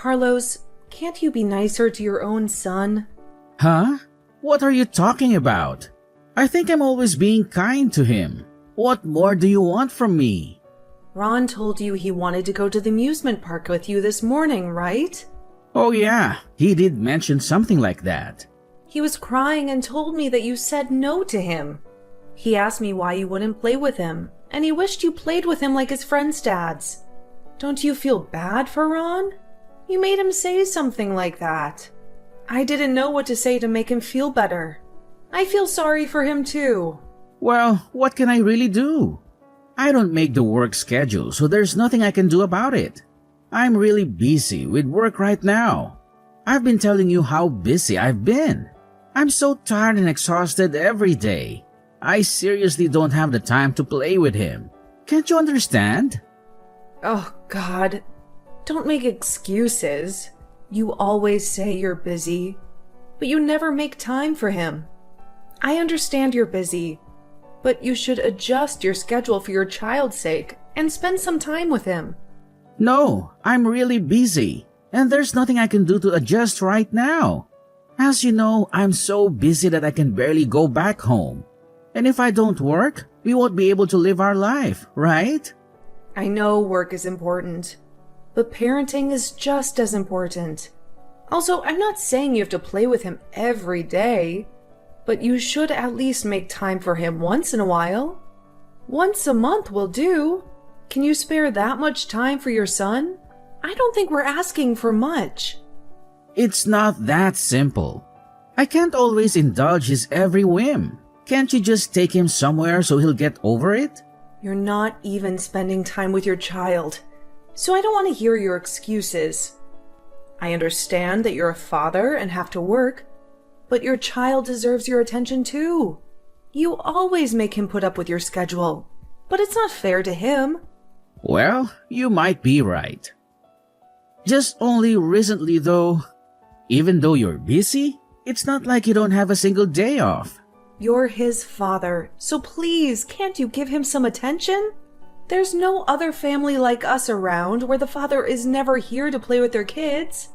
Carlos, can't you be nicer to your own son? Huh? What are you talking about? I think I'm always being kind to him. What more do you want from me? Ron told you he wanted to go to the amusement park with you this morning, right? Oh yeah, he did mention something like that. He was crying and told me that you said no to him. He asked me why you wouldn't play with him, and he wished you played with him like his friends' dads. Don't you feel bad for Ron? You made him say something like that. I didn't know what to say to make him feel better. I feel sorry for him too. Well, what can I really do? I don't make the work schedule, so there's nothing I can do about it. I'm really busy with work right now. I've been telling you how busy I've been. I'm so tired and exhausted every day. I seriously don't have the time to play with him. Can't you understand? Oh, God. Don't make excuses. You always say you're busy, but you never make time for him. I understand you're busy, but you should adjust your schedule for your child's sake and spend some time with him. No, I'm really busy, and there's nothing I can do to adjust right now. As you know, I'm so busy that I can barely go back home. And if I don't work, we won't be able to live our life, right? I know work is important, but parenting is just as important. Also, I'm not saying you have to play with him every day, but you should at least make time for him once in a while. Once a month will do. Can you spare that much time for your son? I don't think we're asking for much. It's not that simple. I can't always indulge his every whim. Can't you just take him somewhere so he'll get over it? You're not even spending time with your child, so I don't want to hear your excuses. I understand that you're a father and have to work, but your child deserves your attention too. You always make him put up with your schedule, but it's not fair to him. Well, you might be right. Just only recently though, even though you're busy, it's not like you don't have a single day off. You're his father, so please, can't you give him some attention? There's no other family like us around where the father is never here to play with their kids.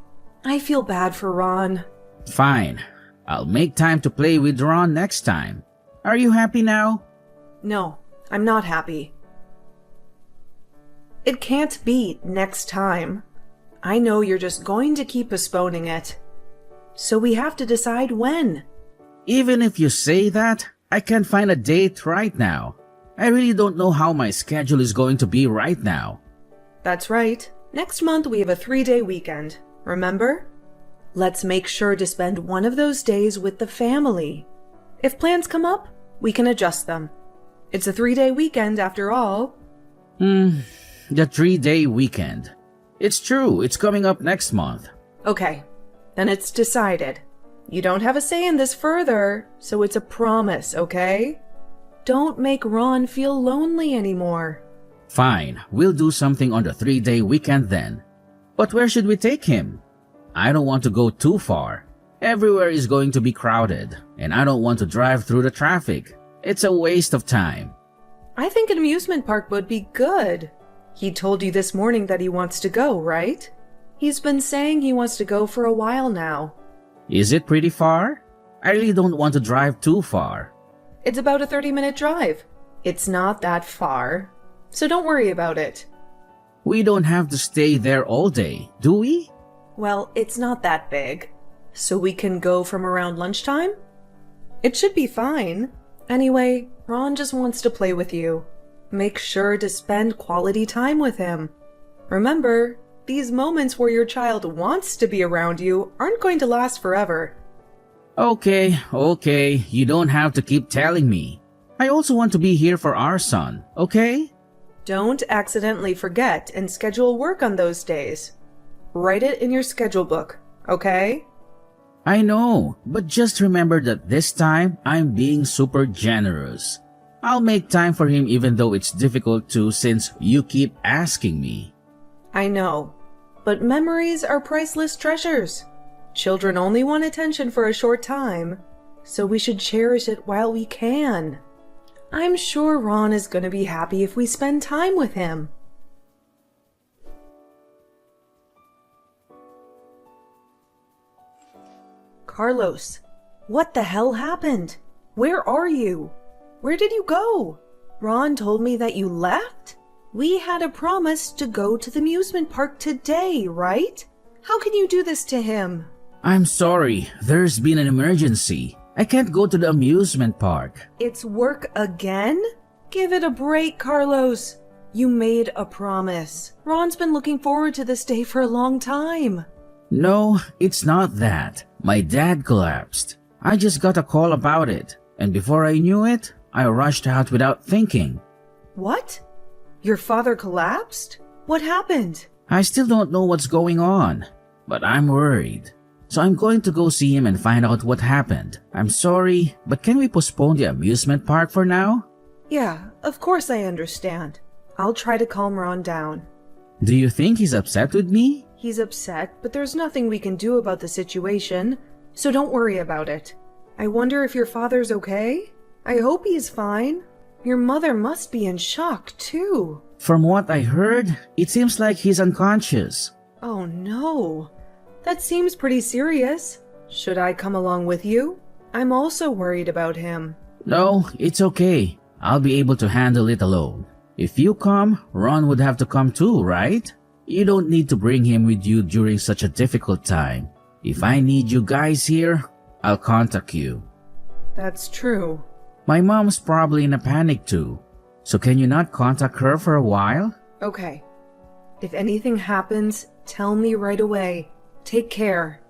I feel bad for Ron. Fine. I'll make time to play with Ron next time. Are you happy now? No, I'm not happy. It can't be next time. I know you're just going to keep postponing it. So we have to decide when. Even if you say that, I can't find a date right now. I really don't know how my schedule is going to be right now. That's right. Next month we have a 3-day weekend. Remember? Let's make sure to spend one of those days with the family. If plans come up, we can adjust them. It's a 3-day weekend after all. The 3-day weekend. It's true, it's coming up next month. Okay, then it's decided. You don't have a say in this further, so it's a promise, okay? Don't make Ron feel lonely anymore. Fine, we'll do something on the 3-day weekend then. But where should we take him? I don't want to go too far. Everywhere is going to be crowded, and I don't want to drive through the traffic. It's a waste of time. I think an amusement park would be good. He told you this morning that he wants to go, right? He's been saying he wants to go for a while now. Is it pretty far? I really don't want to drive too far. It's about a 30-minute drive. It's not that far, so don't worry about it. We don't have to stay there all day, do we? Well, it's not that big, so we can go from around lunchtime? It should be fine. Anyway, Ron just wants to play with you. Make sure to spend quality time with him. Remember, these moments where your child wants to be around you aren't going to last forever. Okay, you don't have to keep telling me. I also want to be here for our son, okay? Don't accidentally forget and schedule work on those days. Write it in your schedule book, okay? I know, but just remember that this time I'm being super generous. I'll make time for him even though it's difficult to since you keep asking me. I know, but memories are priceless treasures. Children only want attention for a short time, so we should cherish it while we can. I'm sure Ron is going to be happy if we spend time with him. Carlos, what the hell happened? Where are you? Where did you go? Ron told me that you left? We had a promise to go to the amusement park today, right? How can you do this to him? I'm sorry, there's been an emergency. I can't go to the amusement park. It's work again? Give it a break, Carlos. You made a promise. Ron's been looking forward to this day for a long time. No, it's not that. My dad collapsed. I just got a call about it, and before I knew it, I rushed out without thinking. What? Your father collapsed? What happened? I still don't know what's going on, but I'm worried. So I'm going to go see him and find out what happened. I'm sorry, but can we postpone the amusement park for now? Yeah, of course I understand. I'll try to calm Ron down. Do you think he's upset with me? He's upset, but there's nothing we can do about the situation, so don't worry about it. I wonder if your father's okay? I hope he's fine. Your mother must be in shock, too. From what I heard, it seems like he's unconscious. Oh no. That seems pretty serious. Should I come along with you? I'm also worried about him. No, it's okay. I'll be able to handle it alone. If you come, Ron would have to come too, right? You don't need to bring him with you during such a difficult time. If I need you guys here, I'll contact you. That's true. My mom's probably in a panic too. So can you not contact her for a while? Okay. If anything happens, tell me right away. Take care.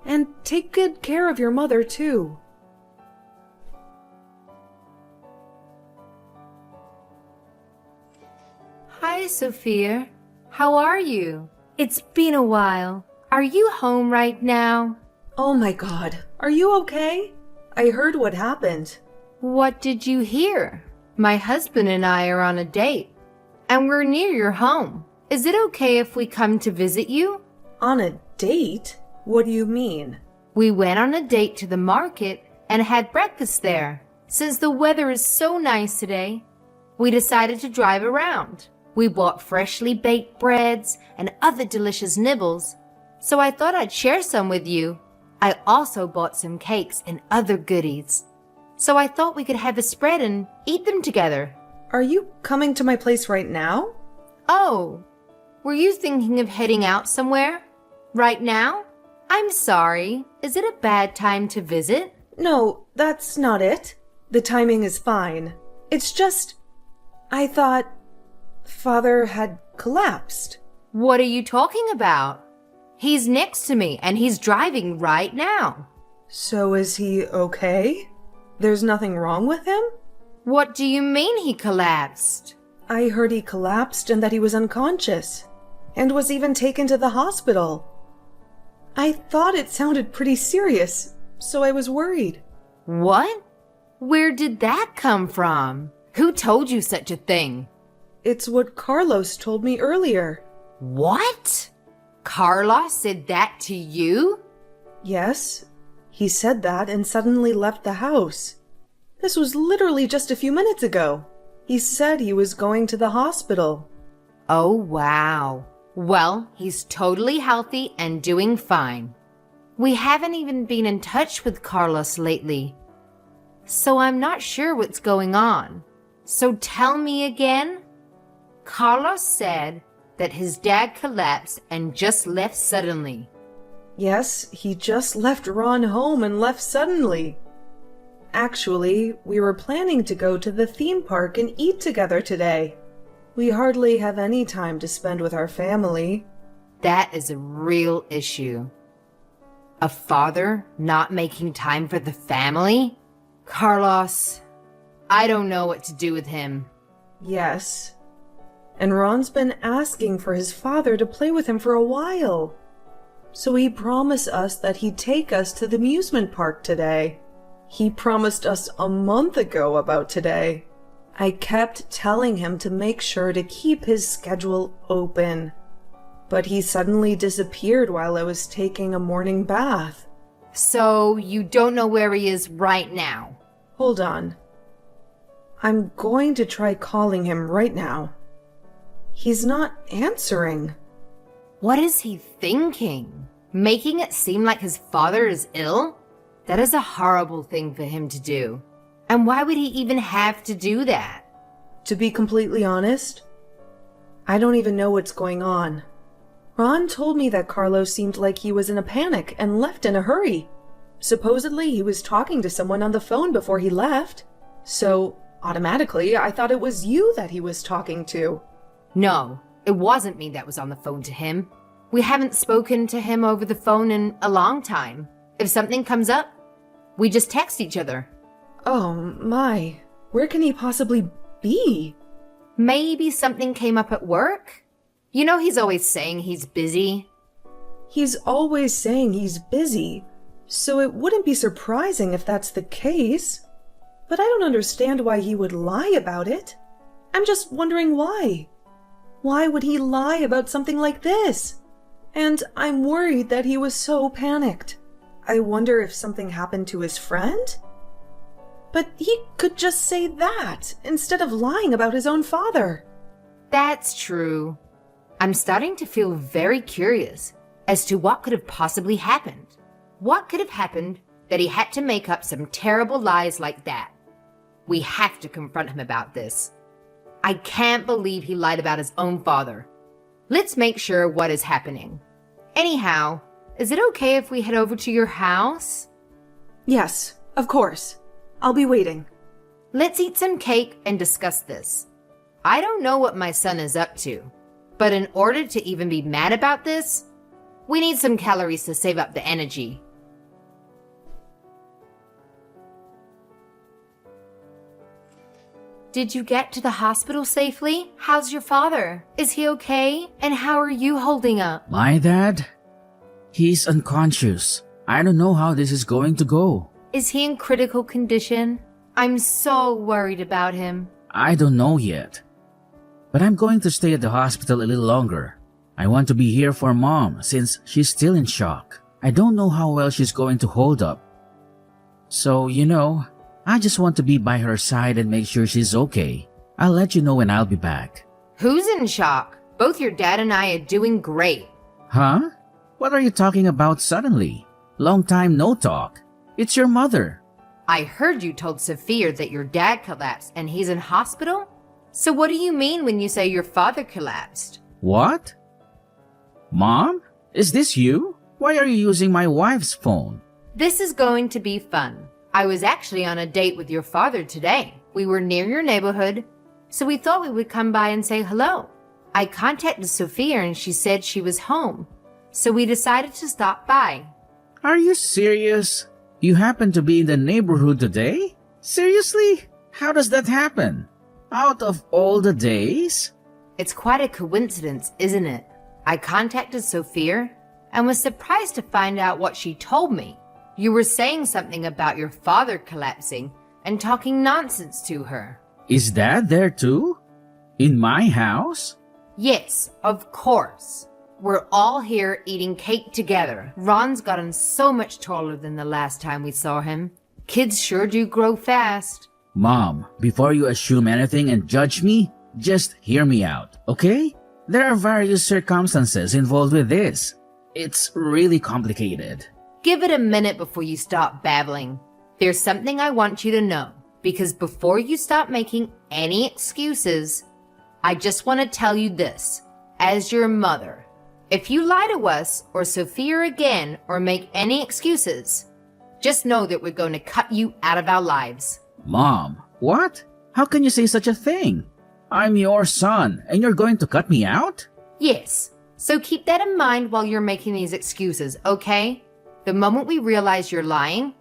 And take good care of your mother too. Hi, Sophia. How are you? It's been a while. Are you home right now? Oh my God. Are you okay? I heard what happened. What did you hear? My husband and I are on a date, and we're near your home. Is it okay if we come to visit you? On a date? What do you mean? We went on a date to the market and had breakfast there. Since the weather is so nice today, we decided to drive around. We bought freshly baked breads and other delicious nibbles, so I thought I'd share some with you. I also bought some cakes and other goodies, so I thought we could have a spread and eat them together. Are you coming to my place right now? Oh, were you thinking of heading out somewhere? Right now? I'm sorry. Is it a bad time to visit? No, that's not it. The timing is fine. It's just, I thought Father had collapsed. What are you talking about? He's next to me and he's driving right now. So is he okay? There's nothing wrong with him? What do you mean he collapsed? I heard he collapsed and that he was unconscious, and was even taken to the hospital. I thought it sounded pretty serious, so I was worried. What? Where did that come from? Who told you such a thing? It's what Carlos told me earlier. What? Carlos said that to you? Yes, he said that and suddenly left the house. This was literally just a few minutes ago. He said he was going to the hospital. Oh, wow. Well, he's totally healthy and doing fine. We haven't even been in touch with Carlos lately, so I'm not sure what's going on. So tell me again. Carlos said that his dad collapsed and just left suddenly. Yes, he just left Ron home and left suddenly. Actually, we were planning to go to the theme park and eat together today. We hardly have any time to spend with our family. That is a real issue. A father not making time for the family? Carlos, I don't know what to do with him. Yes. And Ron's been asking for his father to play with him for a while. So he promised us that he'd take us to the amusement park today. He promised us a month ago about today. I kept telling him to make sure to keep his schedule open. But he suddenly disappeared while I was taking a morning bath. So you don't know where he is right now? Hold on. I'm going to try calling him right now. He's not answering. What is he thinking? Making it seem like his father is ill? That is a horrible thing for him to do. And why would he even have to do that? To be completely honest, I don't even know what's going on. Ron told me that Carlos seemed like he was in a panic and left in a hurry. Supposedly, he was talking to someone on the phone before he left. So, automatically, I thought it was you that he was talking to. No, it wasn't me that was on the phone to him. We haven't spoken to him over the phone in a long time. If something comes up, we just text each other. Oh my, where can he possibly be? Maybe something came up at work? You know he's always saying he's busy. He's always saying he's busy, so it wouldn't be surprising if that's the case. But I don't understand why he would lie about it. I'm just wondering why. Why would he lie about something like this? And I'm worried that he was so panicked. I wonder if something happened to his friend? But he could just say that instead of lying about his own father. That's true. I'm starting to feel very curious as to what could have possibly happened. What could have happened that he had to make up some terrible lies like that? We have to confront him about this. I can't believe he lied about his own father. Let's make sure what is happening. Anyhow, is it okay if we head over to your house? Yes, of course. I'll be waiting. Let's eat some cake and discuss this. I don't know what my son is up to, but in order to even be mad about this, we need some calories to save up the energy. Did you get to the hospital safely? How's your father? Is he okay? And how are you holding up? My dad? He's unconscious. I don't know how this is going to go. Is he in critical condition? I'm so worried about him. I don't know yet. But I'm going to stay at the hospital a little longer. I want to be here for Mom since she's still in shock. I don't know how well she's going to hold up. So, I just want to be by her side and make sure she's okay. I'll let you know when I'll be back. Who's in shock? Both your dad and I are doing great. Huh? What are you talking about suddenly? Long time no talk. It's your mother. I heard you told Sophia that your dad collapsed and he's in hospital? So what do you mean when you say your father collapsed? What? Mom? Is this you? Why are you using my wife's phone? This is going to be fun. I was actually on a date with your father today. We were near your neighborhood, so we thought we would come by and say hello. I contacted Sophia and she said she was home, so we decided to stop by. Are you serious? You happen to be in the neighborhood today? Seriously? How does that happen? Out of all the days? It's quite a coincidence, isn't it? I contacted Sophia and was surprised to find out what she told me. You were saying something about your father collapsing and talking nonsense to her. Is Dad there too? In my house? Yes, of course. We're all here eating cake together. Ron's gotten so much taller than the last time we saw him. Kids sure do grow fast. Mom, before you assume anything and judge me, just hear me out, okay? There are various circumstances involved with this. It's really complicated. Give it a minute before you stop babbling. There's something I want you to know, because before you stop making any excuses, I just want to tell you this. As your mother, if you lie to us or Sophia again or make any excuses, just know that we're going to cut you out of our lives. Mom, what? How can you say such a thing? I'm your son, and you're going to cut me out? Yes, so keep that in mind while you're making these excuses, okay? The moment we realize you're lying,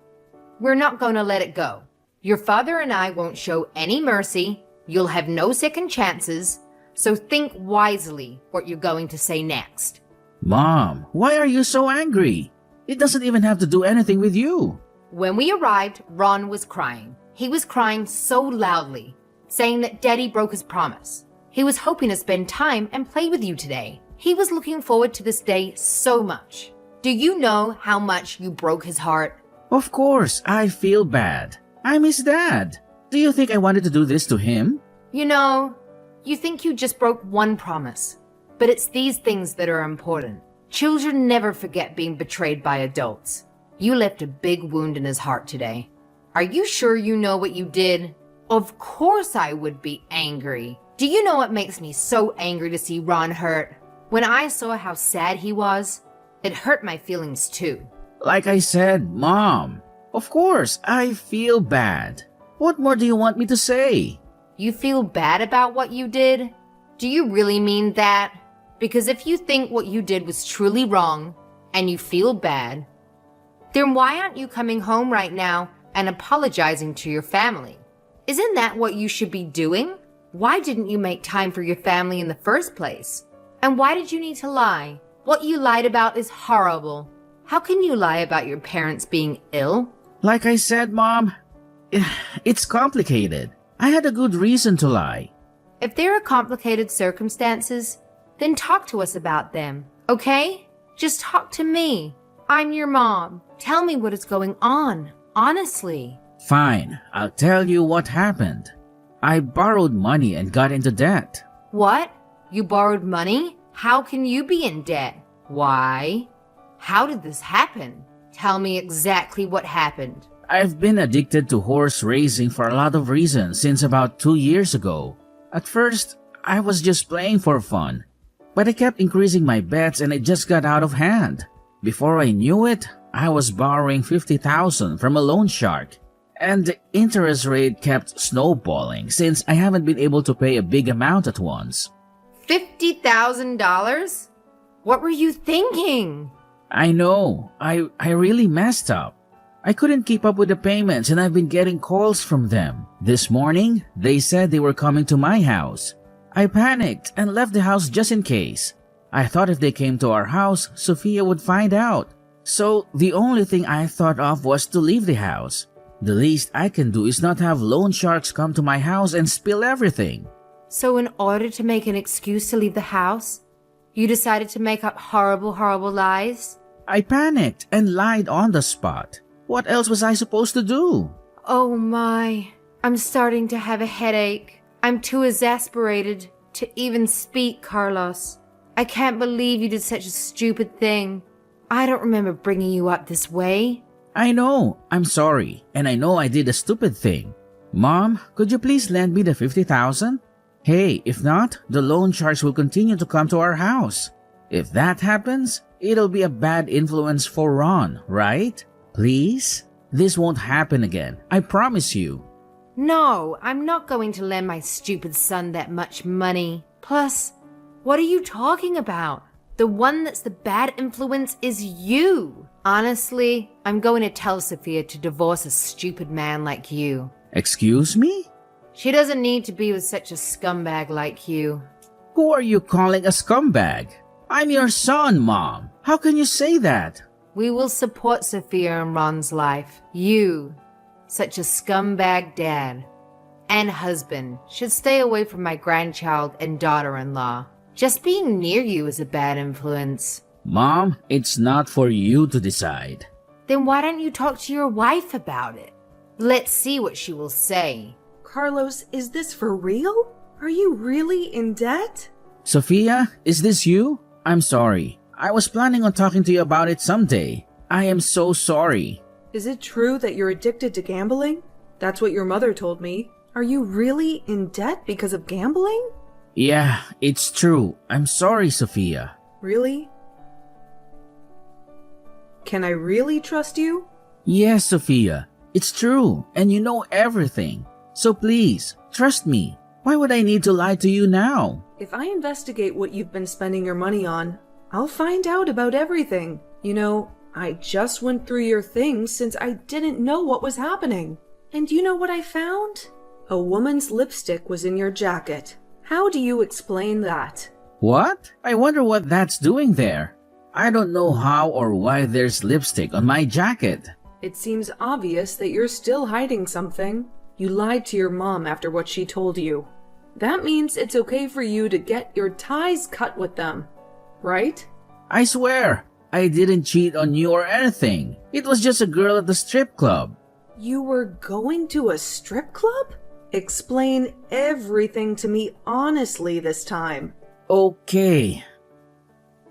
we're not going to let it go. Your father and I won't show any mercy. You'll have no second chances. So think wisely what you're going to say next. Mom, why are you so angry? It doesn't even have to do anything with you. When we arrived, Ron was crying. He was crying so loudly, saying that Daddy broke his promise. He was hoping to spend time and play with you today. He was looking forward to this day so much. Do you know how much you broke his heart? Of course, I feel bad. I'm his dad. Do you think I wanted to do this to him? You know, you think you just broke one promise, but it's these things that are important. Children never forget being betrayed by adults. You left a big wound in his heart today. Are you sure you know what you did? Of course I would be angry. Do you know what makes me so angry to see Ron hurt? When I saw how sad he was, it hurt my feelings too. Like I said, Mom, of course, I feel bad. What more do you want me to say? You feel bad about what you did? Do you really mean that? Because if you think what you did was truly wrong, and you feel bad, then why aren't you coming home right now and apologizing to your family? Isn't that what you should be doing? Why didn't you make time for your family in the first place? And why did you need to lie? What you lied about is horrible. How can you lie about your parents being ill? Like I said, Mom, it's complicated. I had a good reason to lie. If there are complicated circumstances, then talk to us about them, okay? Just talk to me. I'm your mom. Tell me what is going on, honestly. Fine, I'll tell you what happened. I borrowed money and got into debt. What? You borrowed money? How can you be in debt? Why? How did this happen? Tell me exactly what happened. I've been addicted to horse racing for a lot of reasons since about 2 years ago. At first, I was just playing for fun, but I kept increasing my bets and it just got out of hand. Before I knew it, I was borrowing $50,000 from a loan shark, and the interest rate kept snowballing since I haven't been able to pay a big amount at once. $50,000? What were you thinking? I know, I really messed up. I couldn't keep up with the payments and I've been getting calls from them. This morning, they said they were coming to my house. I panicked and left the house just in case. I thought if they came to our house, Sophia would find out. So the only thing I thought of was to leave the house. The least I can do is not have loan sharks come to my house and spill everything. So in order to make an excuse to leave the house, you decided to make up horrible, horrible lies? I panicked and lied on the spot. What else was I supposed to do? Oh my, I'm starting to have a headache. I'm too exasperated to even speak, Carlos. I can't believe you did such a stupid thing. I don't remember bringing you up this way. I know, I'm sorry, and I know I did a stupid thing. Mom, could you please lend me the $50,000? Hey, if not, the loan sharks will continue to come to our house. If that happens, it'll be a bad influence for Ron, right? Please? This won't happen again, I promise you. No, I'm not going to lend my stupid son that much money. Plus, what are you talking about? The one that's the bad influence is you. Honestly, I'm going to tell Sophia to divorce a stupid man like you. Excuse me? She doesn't need to be with such a scumbag like you. Who are you calling a scumbag? I'm your son, Mom. How can you say that? We will support Sophia in Ron's life. You, such a scumbag dad and husband, should stay away from my grandchild and daughter-in-law. Just being near you is a bad influence. Mom, it's not for you to decide. Then why don't you talk to your wife about it? Let's see what she will say. Carlos, is this for real? Are you really in debt? Sophia, is this you? I'm sorry. I was planning on talking to you about it someday. I am so sorry. Is it true that you're addicted to gambling? That's what your mother told me. Are you really in debt because of gambling? Yeah, it's true. I'm sorry, Sophia. Really? Can I really trust you? Yes, Sophia. It's true, and you know everything. So please, trust me. Why would I need to lie to you now? If I investigate what you've been spending your money on, I'll find out about everything. You know, I just went through your things since I didn't know what was happening. And you know what I found? A woman's lipstick was in your jacket. How do you explain that? What? I wonder what that's doing there. I don't know how or why there's lipstick on my jacket. It seems obvious that you're still hiding something. You lied to your mom after what she told you. That means it's okay for you to get your ties cut with them, right? I swear, I didn't cheat on you or anything. It was just a girl at the strip club. You were going to a strip club? Explain everything to me honestly this time. Okay,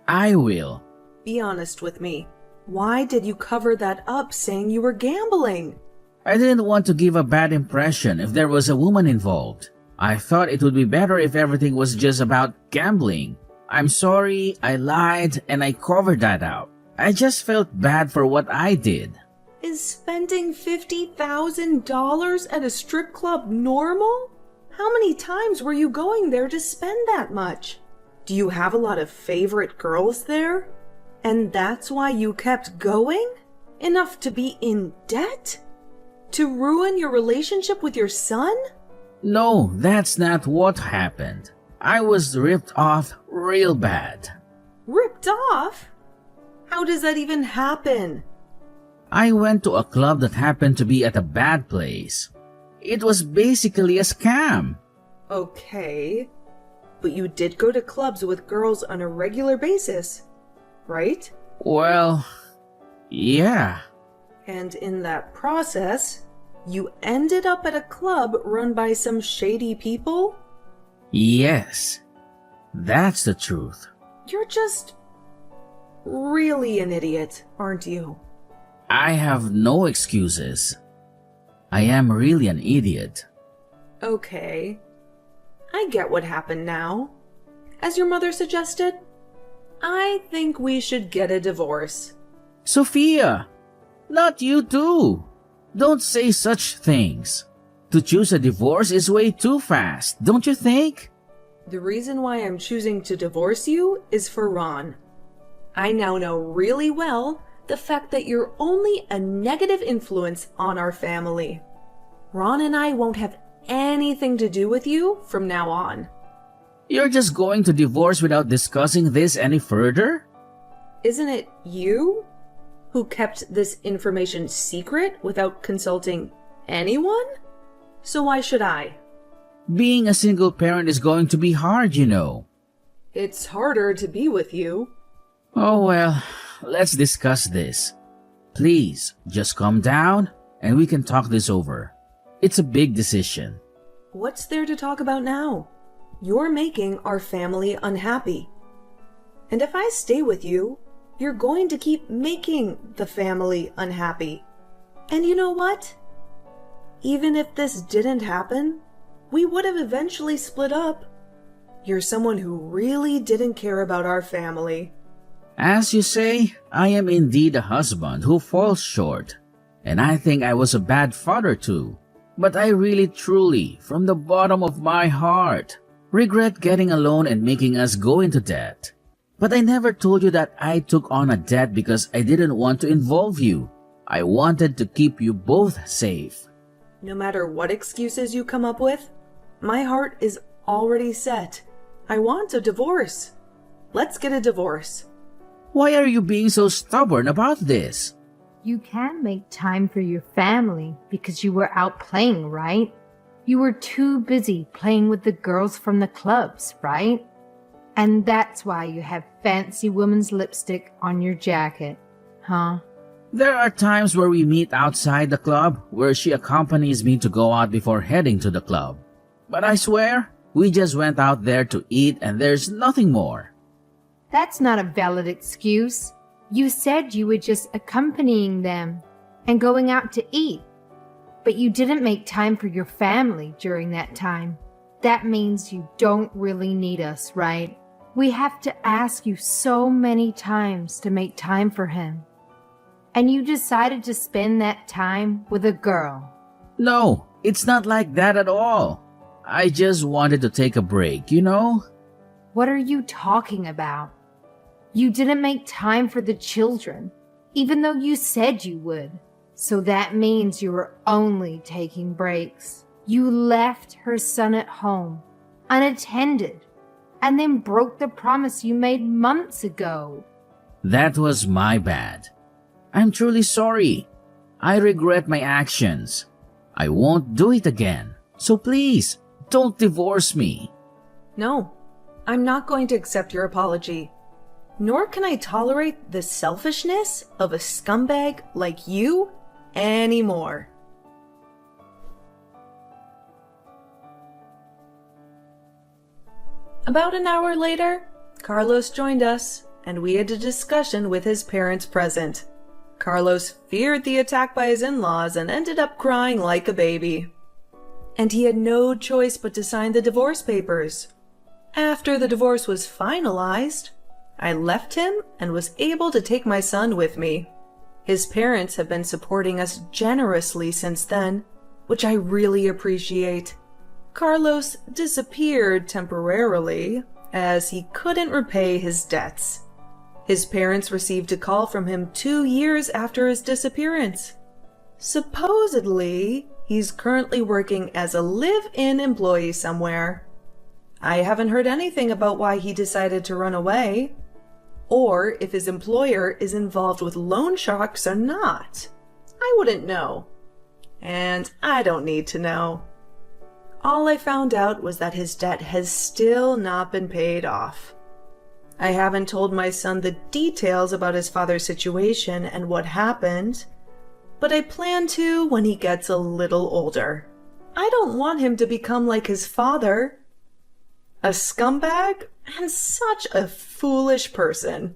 I will. Be honest with me. Why did you cover that up saying you were gambling? I didn't want to give a bad impression if there was a woman involved. I thought it would be better if everything was just about gambling. I'm sorry, I lied, and I covered that up. I just felt bad for what I did. Is spending $50,000 at a strip club normal? How many times were you going there to spend that much? Do you have a lot of favorite girls there? And that's why you kept going? Enough to be in debt? To ruin your relationship with your son? No, that's not what happened. I was ripped off real bad. Ripped off? How does that even happen? I went to a club that happened to be at a bad place. It was basically a scam. Okay, but you did go to clubs with girls on a regular basis, right? Well, yeah. And in that process, you ended up at a club run by some shady people? Yes, that's the truth. You're just really an idiot, aren't you? I have no excuses. I am really an idiot. Okay, I get what happened now. As your mother suggested, I think we should get a divorce. Sophia, not you too. Don't say such things. To choose a divorce is way too fast, don't you think? The reason why I'm choosing to divorce you is for Ron. I now know really well the fact that you're only a negative influence on our family. Ron and I won't have anything to do with you from now on. You're just going to divorce without discussing this any further? Isn't it you who kept this information secret without consulting anyone? So why should I? Being a single parent is going to be hard, you know. It's harder to be with you. Oh well, let's discuss this. Please, just calm down and we can talk this over. It's a big decision. What's there to talk about now? You're making our family unhappy. And if I stay with you, you're going to keep making the family unhappy. And you know what? Even if this didn't happen, we would have eventually split up. You're someone who really didn't care about our family. As you say, I am indeed a husband who falls short. And I think I was a bad father too. But I really truly, from the bottom of my heart, regret getting a loan and making us go into debt. But I never told you that I took on a debt because I didn't want to involve you. I wanted to keep you both safe. No matter what excuses you come up with, my heart is already set. I want a divorce. Let's get a divorce. Why are you being so stubborn about this? You can make time for your family because you were out playing, right? You were too busy playing with the girls from the clubs, right? And that's why you have fancy woman's lipstick on your jacket, huh? There are times where we meet outside the club where she accompanies me to go out before heading to the club. But I swear, we just went out there to eat and there's nothing more. That's not a valid excuse. You said you were just accompanying them and going out to eat. But you didn't make time for your family during that time. That means you don't really need us, right? We have to ask you so many times to make time for him. And you decided to spend that time with a girl. No, it's not like that at all. I just wanted to take a break, you know? What are you talking about? You didn't make time for the children, even though you said you would. So that means you were only taking breaks. You left her son at home, unattended, and then broke the promise you made months ago. That was my bad. I'm truly sorry. I regret my actions. I won't do it again. So please, don't divorce me. No, I'm not going to accept your apology. Nor can I tolerate the selfishness of a scumbag like you anymore. About an hour later, Carlos joined us, and we had a discussion with his parents present. Carlos feared the attack by his in-laws and ended up crying like a baby. And he had no choice but to sign the divorce papers. After the divorce was finalized, I left him and was able to take my son with me. His parents have been supporting us generously since then, which I really appreciate. Carlos disappeared temporarily as he couldn't repay his debts. His parents received a call from him 2 years after his disappearance. Supposedly, he's currently working as a live-in employee somewhere. I haven't heard anything about why he decided to run away, or if his employer is involved with loan sharks or not. I wouldn't know. And I don't need to know. All I found out was that his debt has still not been paid off. I haven't told my son the details about his father's situation and what happened, but I plan to when he gets a little older. I don't want him to become like his father. A scumbag and such a foolish person.